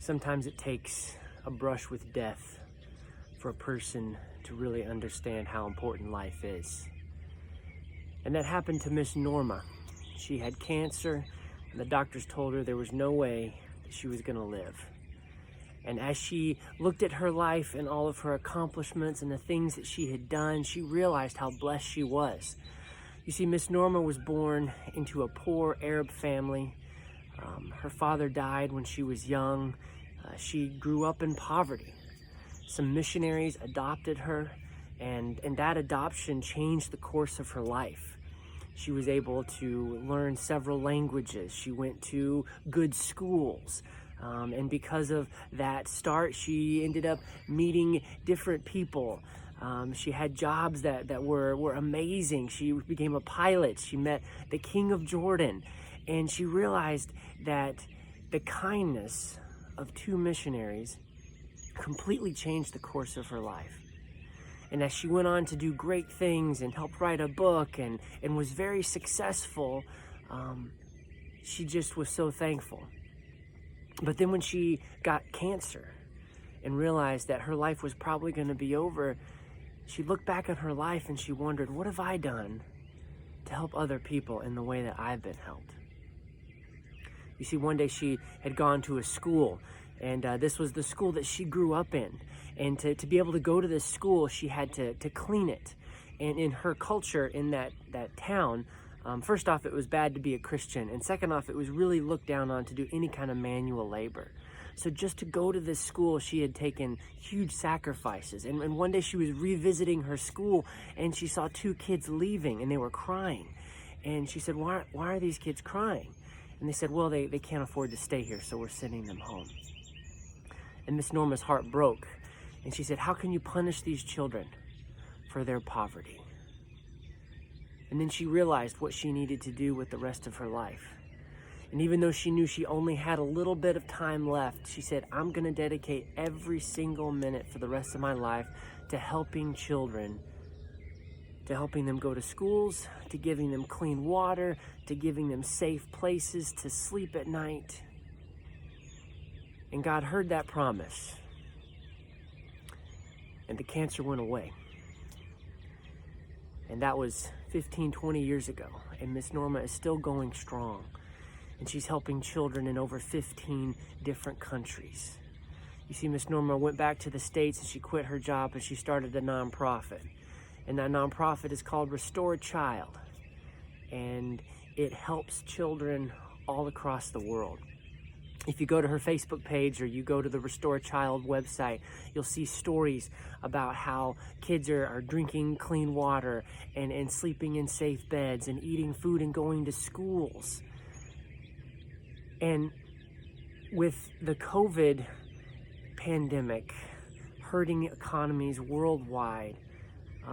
Sometimes it takes a brush with death for a person to really understand how important life is. And that happened to Miss Norma. She had cancer, and the doctors told her there was no way that she was going to live. And as she looked at her life and all of her accomplishments and the things that she had done, she realized how blessed she was. You see, Miss Norma was born into a poor Arab family. Her father died when she was young. She grew up in poverty. Some missionaries adopted her, and that adoption changed the course of her life. She was able to learn several languages. She went to good schools. And because of that start, she ended up meeting different people. She had jobs that were amazing. She became a pilot. She met the King of Jordan. And she realized that the kindness of two missionaries completely changed the course of her life. And as she went on to do great things and helped write a book and was very successful, she just was so thankful. But then when she got cancer and realized that her life was probably going to be over, she looked back at her life and she wondered, what have I done to help other people in the way that I've been helped? You see, one day she had gone to a school, and this was the school that she grew up in. And to be able to go to this school, she had to clean it. And in her culture, in that town, first off, it was bad to be a Christian. And second off, it was really looked down on to do any kind of manual labor. So just to go to this school, she had taken huge sacrifices. And one day she was revisiting her school, and she saw two kids leaving, and they were crying. And she said, why are these kids crying? And they said, well, they can't afford to stay here, so we're sending them home. And Miss Norma's heart broke. And she said, how can you punish these children for their poverty? And then she realized what she needed to do with the rest of her life. And even though she knew she only had a little bit of time left, she said, I'm going to dedicate every single minute for the rest of my life to helping children, to helping them go to schools, to giving them clean water, to giving them safe places to sleep at night. And God heard that promise. And the cancer went away. And that was 15, 20 years ago. And Miss Norma is still going strong. And she's helping children in over 15 different countries. You see, Miss Norma went back to the States and she quit her job and she started a nonprofit. And that nonprofit is called Restore a Child. And it helps children all across the world. If you go to her Facebook page or you go to the Restore a Child website, you'll see stories about how kids are drinking clean water and sleeping in safe beds and eating food and going to schools. And with the COVID pandemic hurting economies worldwide,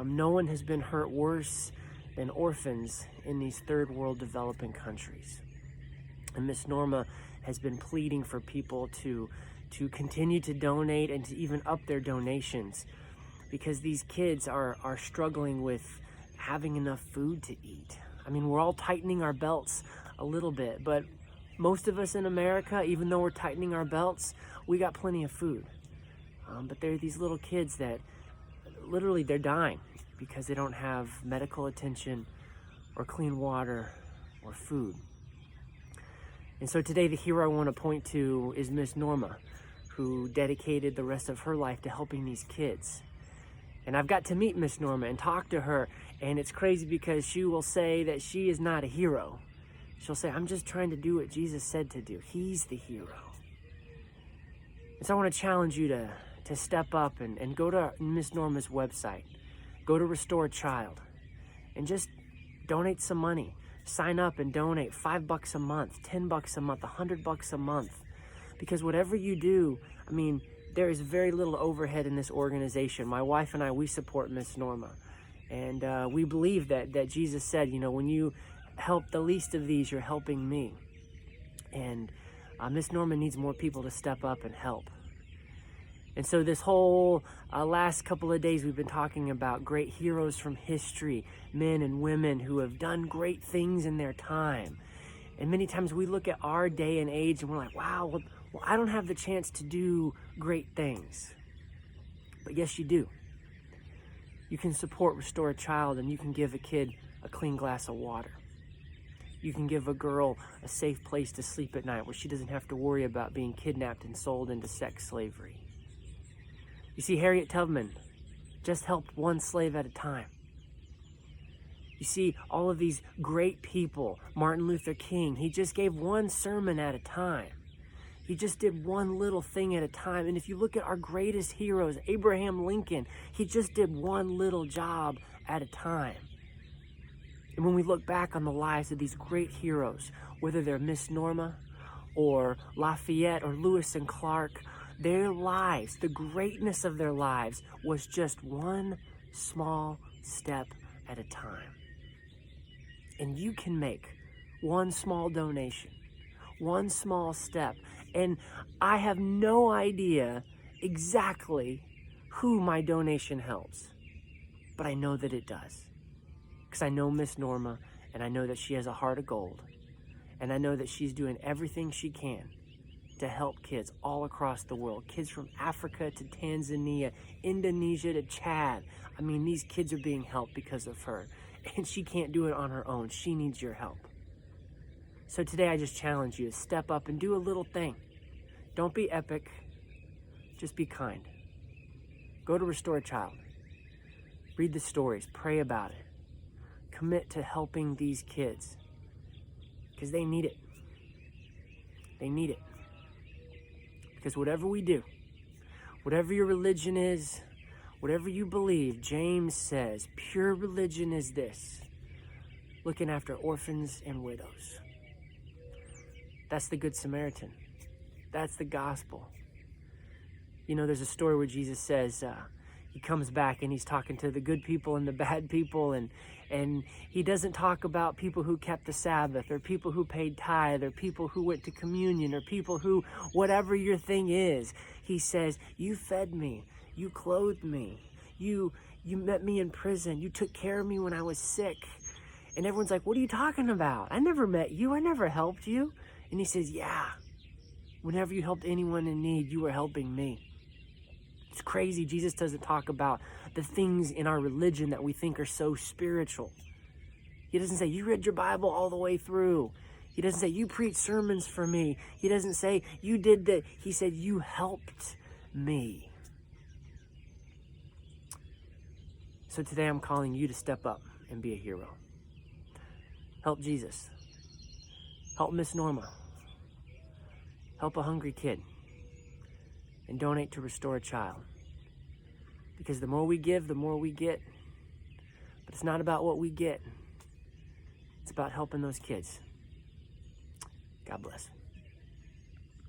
no one has been hurt worse than orphans in these third world developing countries. And Miss Norma has been pleading for people to continue to donate and to even up their donations, because these kids are struggling with having enough food to eat. I mean, we're all tightening our belts a little bit, but most of us in America, even though we're tightening our belts, we got plenty of food. But there are these little kids that literally they're dying because they don't have medical attention or clean water or food. And so today the hero I want to point to is Miss Norma, who dedicated the rest of her life to helping these kids. And I've got to meet Miss Norma and talk to her, and it's crazy because she will say that she is not a hero. She'll say, I'm just trying to do what Jesus said to do. He's the hero. And so I want to challenge you to step up and go to Miss Norma's website. Go to Restore a Child and just donate some money. Sign up and donate $5 a month, $10 a month, $100 a month. Because whatever you do, I mean, there is very little overhead in this organization. My wife and I, we support Miss Norma. And we believe that Jesus said, you know, when you help the least of these, you're helping me. And Miss Norma needs more people to step up and help. And so this whole last couple of days, we've been talking about great heroes from history, men and women who have done great things in their time. And many times we look at our day and age and we're like, wow, well, I don't have the chance to do great things. But yes, you do. You can support Restore a Child, and you can give a kid a clean glass of water. You can give a girl a safe place to sleep at night where she doesn't have to worry about being kidnapped and sold into sex slavery. You see, Harriet Tubman just helped one slave at a time. You see, all of these great people, Martin Luther King, he just gave one sermon at a time. He just did one little thing at a time. And if you look at our greatest heroes, Abraham Lincoln, he just did one little job at a time. And when we look back on the lives of these great heroes, whether they're Miss Norma or Lafayette or Lewis and Clark, their lives, the greatness of their lives was just one small step at a time. And you can make one small donation, one small step. And I have no idea exactly who my donation helps, but I know that it does. Because I know Miss Norma, and I know that she has a heart of gold. And I know that she's doing everything she can to help kids all across the world. Kids from Africa to Tanzania, Indonesia to Chad. I mean, these kids are being helped because of her. And she can't do it on her own. She needs your help. So today I just challenge you to step up and do a little thing. Don't be epic. Just be kind. Go to Restore a Child. Read the stories. Pray about it. Commit to helping these kids. Because they need it. They need it. Because whatever we do, whatever your religion is, whatever you believe, James says, pure religion is this: looking after orphans and widows. That's the Good Samaritan. That's the gospel. You know, there's a story where Jesus says, he comes back and he's talking to the good people and the bad people, and he doesn't talk about people who kept the Sabbath or people who paid tithe or people who went to communion or people who, whatever your thing is. He says, you fed me, you clothed me, you met me in prison, you took care of me when I was sick. And everyone's like, what are you talking about? I never met you, I never helped you. And he says, yeah, whenever you helped anyone in need, you were helping me. It's crazy. Jesus doesn't talk about the things in our religion that we think are so spiritual. He doesn't say, you read your Bible all the way through. He doesn't say, you preached sermons for me. He doesn't say, you did that. He said, you helped me. So today I'm calling you to step up and be a hero. Help Jesus. Help Miss Norma. Help a hungry kid. And donate to Restore a Child. Because the more we give, the more we get. But it's not about what we get. It's about helping those kids. God bless.